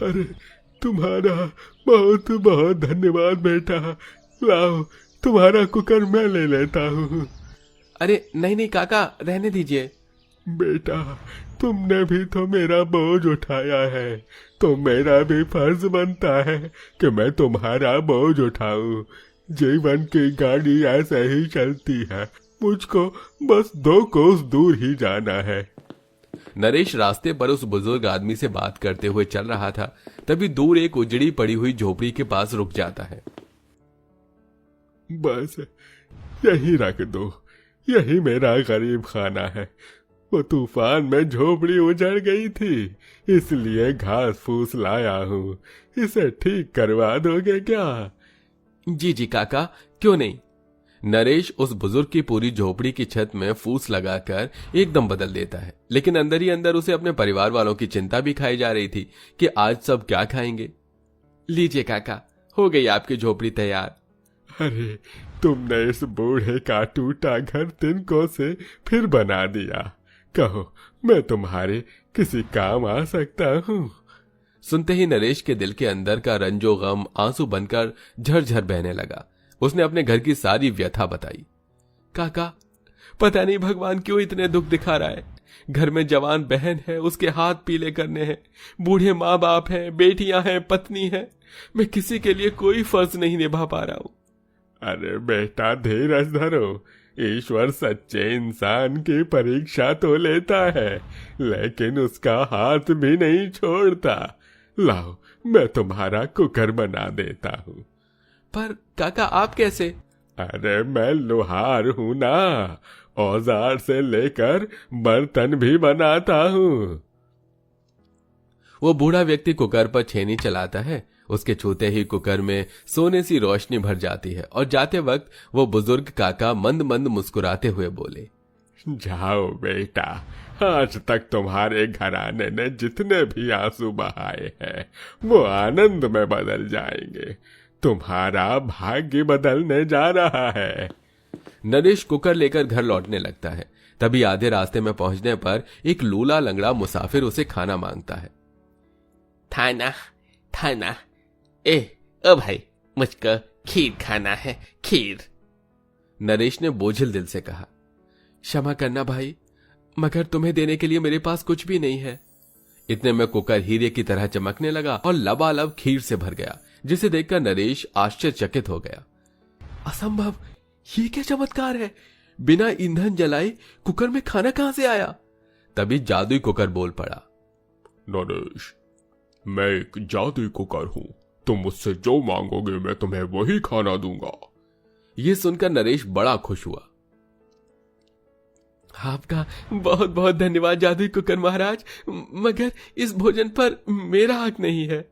अरे तुम्हारा बहुत बहुत धन्यवाद बेटा। लाओ तुम्हारा कुकर मैं ले लेता हूँ। अरे नहीं नहीं काका, रहने दीजिए। बेटा तुमने भी तो मेरा बोझ उठाया है, तो मेरा भी फर्ज बनता है कि मैं तुम्हारा बोझ उठाऊं। जीवन की गाड़ी ऐसे ही चलती है, मुझको बस 2 कोस दूर ही जाना है। नरेश रास्ते पर उस बुजुर्ग आदमी से बात करते हुए चल रहा था। तभी दूर एक उजड़ी पड़ी हुई झोपड़ी के पास रुक जाता है। बस यही रख दो, यही मेरा गरीब खाना है। वो तूफान में झोपड़ी उजड़ गई थी, इसलिए घास फूस लाया हूँ। इसे ठीक करवा दोगे क्या? जी जी काका, क्यों नहीं। नरेश उस बुजुर्ग की पूरी झोपड़ी की छत में फूस लगाकर एकदम बदल देता है, लेकिन अंदर ही अंदर उसे अपने परिवार वालों की चिंता भी खाई जा रही थी कि आज सब क्या खाएंगे। लीजिए काका, हो गई आपकी झोपड़ी तैयार। अरे तुमने इस बूढ़े का टूटा घर तिनकों से फिर बना दिया। कहो मैं तुम्हारे किसी काम आ सकता हूँ? सुनते ही नरेश के दिल के अंदर का रंजो गम आंसू बनकर झरझर बहने लगा। उसने अपने घर की सारी व्यथा बताई। काका पता नहीं भगवान क्यों इतने दुख दिखा रहा है। घर में जवान बहन है, उसके हाथ पीले करने हैं, बूढ़े माँ बाप हैं, बेटियां हैं, पत्नी है। मैं किसी के लिए कोई फर्ज नहीं निभा पा रहा हूँ। अरे बेटा धीरज धरो, ईश्वर सच्चे इंसान की परीक्षा तो लेता है, लेकिन उसका हाथ भी नहीं छोड़ता। लाओ मैं तुम्हारा कुकर बना देता हूँ। पर काका आप कैसे? अरे मैं लोहार हूँ ना, औजार से लेकर बर्तन भी बनाता हूँ। वो बूढ़ा व्यक्ति कुकर पर छेनी चलाता है। उसके छूते ही कुकर में सोने सी रोशनी भर जाती है और जाते वक्त वो बुजुर्ग काका मंद मंद मुस्कुराते हुए बोले, जाओ बेटा, आज तक तुम्हारे घराने ने जितने भी आंसू बहाए हैं वो आनंद में बदल जाएंगे। तुम्हारा भाग्य बदलने जा रहा है। नरेश कुकर लेकर घर लौटने लगता है। तभी आधे रास्ते में पहुंचने पर एक लूला लंगड़ा मुसाफिर उसे खाना मांगता है। थाना थाना, ओ भाई मुझको खीर खाना है, खीर। नरेश ने बोझिल दिल से कहा, क्षमा करना भाई, मगर तुम्हें देने के लिए मेरे पास कुछ भी नहीं है। इतने में कुकर हीरे की तरह चमकने लगा और लबालब खीर से भर गया, जिसे देखकर नरेश आश्चर्यचकित हो गया। असंभव, ये क्या चमत्कार है? बिना ईंधन जलाए कुकर में खाना कहां से आया? तभी जादुई कुकर बोल पड़ा, नरेश मैं एक जादुई कुकर हूँ, तुम मुझसे जो मांगोगे मैं तुम्हें वही खाना दूंगा। ये सुनकर नरेश बड़ा खुश हुआ। आपका बहुत बहुत धन्यवाद जादुई कुकर महाराज, मगर इस भोजन पर मेरा हक नहीं है।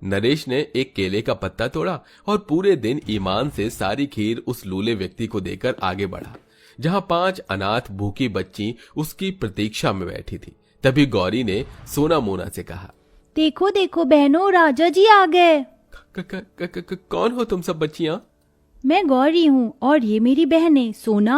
नरेश ने एक केले का पत्ता तोड़ा और पूरे दिन ईमान से सारी खीर उस लूले व्यक्ति को देकर आगे बढ़ा, जहां 5 अनाथ भूखी बच्ची उसकी प्रतीक्षा में बैठी थी। तभी गौरी ने सोना मोना से कहा, देखो देखो बहनों, राजा जी आ गए। कौन हो तुम सब बच्चियां? मैं गौरी हूँ और ये मेरी बहनें सोना